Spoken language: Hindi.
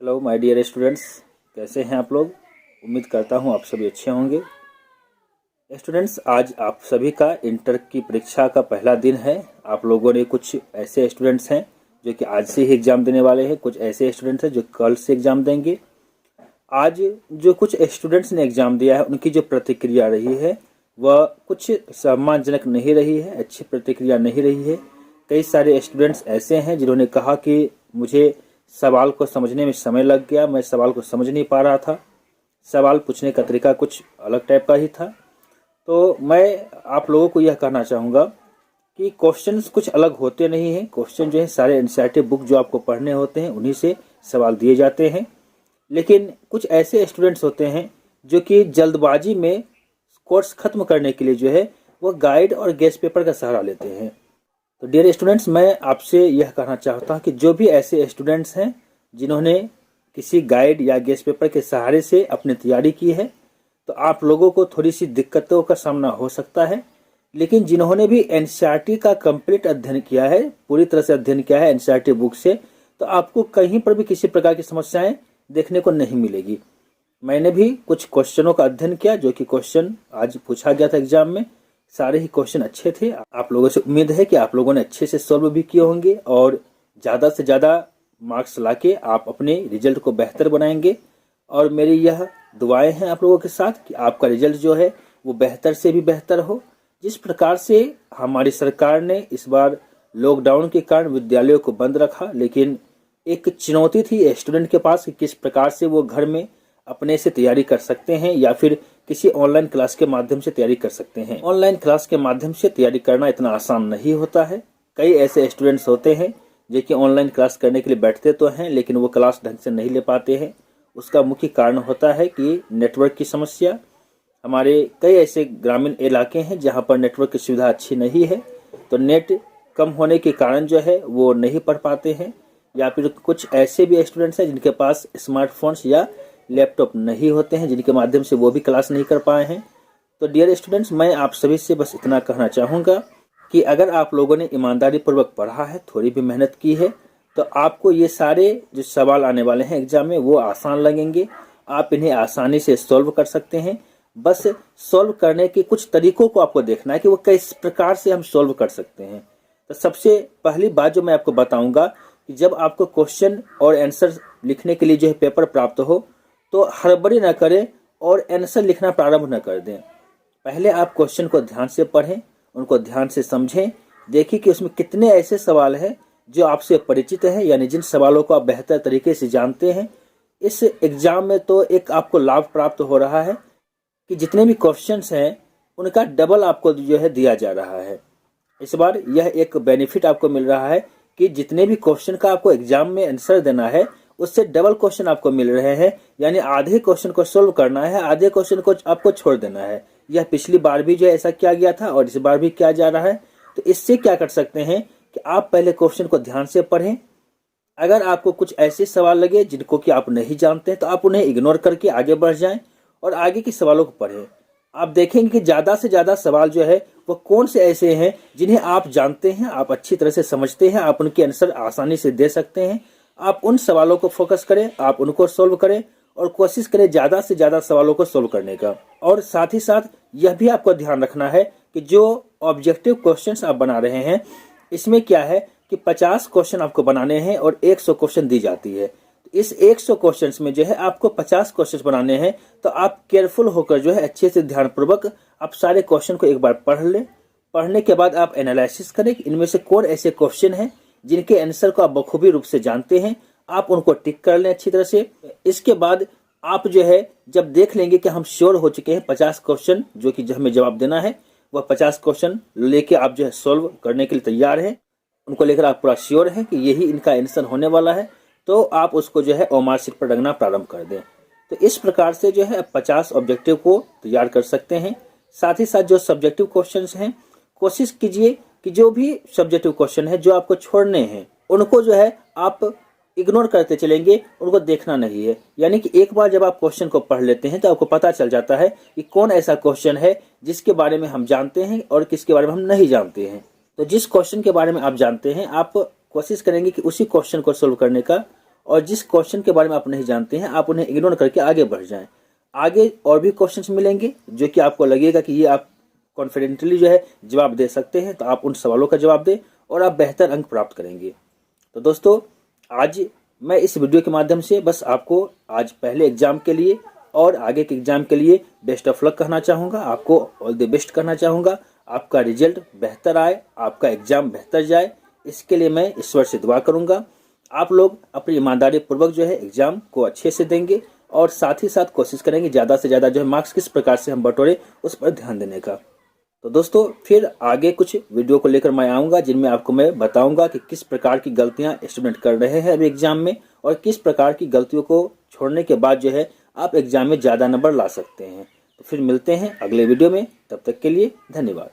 हेलो माय डियर स्टूडेंट्स, कैसे हैं आप लोग। उम्मीद करता हूं आप सभी अच्छे होंगे। स्टूडेंट्स, आज आप सभी का इंटर की परीक्षा का पहला दिन है। आप लोगों ने कुछ ऐसे स्टूडेंट्स हैं जो कि आज से ही एग्ज़ाम देने वाले हैं, कुछ ऐसे स्टूडेंट्स हैं जो कल से एग्ज़ाम देंगे। आज जो कुछ स्टूडेंट्स ने एग्ज़ाम दिया है उनकी जो प्रतिक्रिया रही है वह कुछ सम्मानजनक नहीं रही है, अच्छी प्रतिक्रिया नहीं रही है। कई सारे स्टूडेंट्स ऐसे हैं जिन्होंने कहा कि मुझे सवाल को समझने में समय लग गया, मैं सवाल को समझ नहीं पा रहा था, सवाल पूछने का तरीका कुछ अलग टाइप का ही था। तो मैं आप लोगों को यह कहना चाहूँगा कि क्वेश्चंस कुछ अलग होते नहीं हैं। क्वेश्चन जो है सारे एनसीईआरटी बुक जो आपको पढ़ने होते हैं उन्हीं से सवाल दिए जाते हैं। लेकिन कुछ ऐसे स्टूडेंट्स होते हैं जो कि जल्दबाजी में कोर्स खत्म करने के लिए जो है वो गाइड और गेस्ट पेपर का सहारा लेते हैं। तो डियर स्टूडेंट्स, मैं आपसे यह कहना चाहता हूँ कि जो भी ऐसे स्टूडेंट्स हैं जिन्होंने किसी गाइड या गेस्ट पेपर के सहारे से अपनी तैयारी की है, तो आप लोगों को थोड़ी सी दिक्कतों का सामना हो सकता है। लेकिन जिन्होंने भी एनसीईआरटी का कंप्लीट अध्ययन किया है, पूरी तरह से अध्ययन किया है एनसीईआरटी बुक से, तो आपको कहीं पर भी किसी प्रकार की समस्याएं देखने को नहीं मिलेगी। मैंने भी कुछ क्वेश्चनों का अध्ययन किया जो कि क्वेश्चन आज पूछा गया था एग्जाम में। सारे ही क्वेश्चन अच्छे थे। आप लोगों से उम्मीद है कि आप लोगों ने अच्छे से सॉल्व भी किए होंगे और ज़्यादा से ज़्यादा मार्क्स लाके आप अपने रिजल्ट को बेहतर बनाएंगे। और मेरी यह दुआएं हैं आप लोगों के साथ कि आपका रिजल्ट जो है वो बेहतर से भी बेहतर हो। जिस प्रकार से हमारी सरकार ने इस बार लॉकडाउन के कारण विद्यालयों को बंद रखा, लेकिन एक चुनौती थी स्टूडेंट के पास कि किस प्रकार से वो घर में अपने से तैयारी कर सकते हैं या फिर किसी ऑनलाइन क्लास के माध्यम से तैयारी कर सकते हैं। ऑनलाइन क्लास के माध्यम से तैयारी करना इतना आसान नहीं होता है। कई ऐसे स्टूडेंट्स होते हैं जो कि ऑनलाइन क्लास करने के लिए बैठते तो हैं लेकिन वो क्लास ढंग से नहीं ले पाते हैं। उसका मुख्य कारण होता है कि नेटवर्क की समस्या। हमारे कई ऐसे ग्रामीण इलाके हैं जहाँ पर नेटवर्क की सुविधा अच्छी नहीं है, तो नेट कम होने के कारण जो है वो नहीं पढ़ पाते हैं। या फिर कुछ ऐसे भी स्टूडेंट्स हैं जिनके पास स्मार्टफोन्स या लैपटॉप नहीं होते हैं, जिनके माध्यम से वो भी क्लास नहीं कर पाए हैं। तो डियर स्टूडेंट्स, मैं आप सभी से बस इतना कहना चाहूँगा कि अगर आप लोगों ने ईमानदारी पूर्वक पढ़ा है, थोड़ी भी मेहनत की है, तो आपको ये सारे जो सवाल आने वाले हैं एग्जाम में वो आसान लगेंगे। आप इन्हें आसानी से सॉल्व कर सकते हैं। बस सॉल्व करने के कुछ तरीकों को आपको देखना है कि वो किस प्रकार से हम सॉल्व कर सकते हैं। तो सबसे पहली बात जो मैं आपको बताऊंगा कि जब आपको क्वेश्चन और आंसर लिखने के लिए जो है पेपर प्राप्त हो तो हड़बड़ी न करें और आंसर लिखना प्रारंभ न कर दें। पहले आप क्वेश्चन को ध्यान से पढ़ें, उनको ध्यान से समझें, देखिए कि उसमें कितने ऐसे सवाल हैं जो आपसे परिचित हैं, यानी जिन सवालों को आप बेहतर तरीके से जानते हैं। इस एग्जाम में तो एक आपको लाभ प्राप्त हो रहा है कि जितने भी क्वेश्चंस हैं उनका डबल आपको जो है दिया जा रहा है। इस बार यह एक बेनिफिट आपको मिल रहा है कि जितने भी क्वेश्चन का आपको एग्जाम में आंसर देना है उससे डबल क्वेश्चन आपको मिल रहे हैं, यानी आधे क्वेश्चन को सोल्व करना है, आधे क्वेश्चन को आपको छोड़ देना है। यह पिछली बार भी जो ऐसा किया गया था और इस बार भी किया जा रहा है। तो इससे क्या कर सकते हैं कि आप पहले क्वेश्चन को ध्यान से पढ़ें। अगर आपको कुछ ऐसे सवाल लगे जिनको कि आप नहीं जानते तो आप उन्हें इग्नोर करके आगे बढ़ जाएं और आगे के सवालों को पढ़ें। आप देखेंगे कि ज़्यादा से ज़्यादा सवाल जो है वो कौन से ऐसे हैं जिन्हें आप जानते हैं, आप अच्छी तरह से समझते हैं, आप उनके आंसर आसानी से दे सकते हैं। आप उन सवालों को फोकस करें, आप उनको सोल्व करें और कोशिश करें ज़्यादा से ज़्यादा सवालों को सोल्व करने का। और साथ ही साथ यह भी आपको ध्यान रखना है कि जो ऑब्जेक्टिव क्वेश्चंस आप बना रहे हैं इसमें क्या है कि 50 क्वेश्चन आपको बनाने हैं और 100 क्वेश्चन दी जाती है। इस 100 क्वेश्चंस में जो है आपको 50 क्वेश्चंस बनाने हैं, तो आप केयरफुल होकर जो है अच्छे से ध्यानपूर्वक आप सारे क्वेश्चन को एक बार पढ़ लें। पढ़ने के बाद आप एनालिसिस करें कि इनमें से कौन ऐसे क्वेश्चन हैं जिनके आंसर को आप बखूबी रूप से जानते हैं, आप उनको टिक कर लें अच्छी तरह से। इसके बाद आप जो है जब देख लेंगे कि हम श्योर हो चुके हैं 50 क्वेश्चन जो कि हमें जवाब देना है, वह 50 क्वेश्चन लेके आप जो है सोल्व करने के लिए तैयार हैं, उनको लेकर आप पूरा श्योर हैं कि यही इनका आंसर होने वाला है, तो आप उसको जो है ओमार शीट पर रखना प्रारंभ कर दें। तो इस प्रकार से जो है 50 ऑब्जेक्टिव को तैयार कर सकते हैं। साथ ही साथ जो सब्जेक्टिव क्वेश्चंस हैं, कोशिश कीजिए कि जो भी सब्जेक्टिव क्वेश्चन है जो आपको छोड़ने हैं उनको जो है आप इग्नोर करते चलेंगे, उनको देखना नहीं है। यानी कि एक बार जब आप क्वेश्चन को पढ़ लेते हैं तो आपको पता चल जाता है कि कौन ऐसा क्वेश्चन है जिसके बारे में हम जानते हैं और किसके बारे में हम नहीं जानते हैं। तो जिस क्वेश्चन के बारे में आप जानते हैं आप कोशिश करेंगे कि उसी क्वेश्चन को सोल्व करने का और जिस क्वेश्चन के बारे में आप नहीं जानते हैं आप उन्हें इग्नोर करके आगे बढ़ जाएं। आगे और भी क्वेश्चंस मिलेंगे जो कि आपको लगेगा कि ये आप कॉन्फिडेंटली जो है जवाब दे सकते हैं, तो आप उन सवालों का जवाब दें और आप बेहतर अंक प्राप्त करेंगे। तो दोस्तों, आज मैं इस वीडियो के माध्यम से बस आपको आज पहले एग्जाम के लिए और आगे के एग्जाम के लिए बेस्ट ऑफ लक कहना चाहूँगा, आपको ऑल द बेस्ट करना चाहूँगा। आपका रिजल्ट बेहतर आए, आपका एग्जाम बेहतर जाए, इसके लिए मैं ईश्वर से दुआ करूँगा। आप लोग अपनी ईमानदारी पूर्वक जो है एग्जाम को अच्छे से देंगे और साथ ही साथ कोशिश करेंगे ज़्यादा से ज़्यादा जो है मार्क्स किस प्रकार से हम बटोरे उस पर ध्यान देने का। तो दोस्तों, फिर आगे कुछ वीडियो को लेकर मैं आऊँगा जिनमें आपको मैं बताऊँगा कि किस प्रकार की गलतियाँ स्टूडेंट कर रहे हैं अभी एग्जाम में और किस प्रकार की गलतियों को छोड़ने के बाद जो है आप एग्जाम में ज़्यादा नंबर ला सकते हैं। तो फिर मिलते हैं अगले वीडियो में, तब तक के लिए धन्यवाद।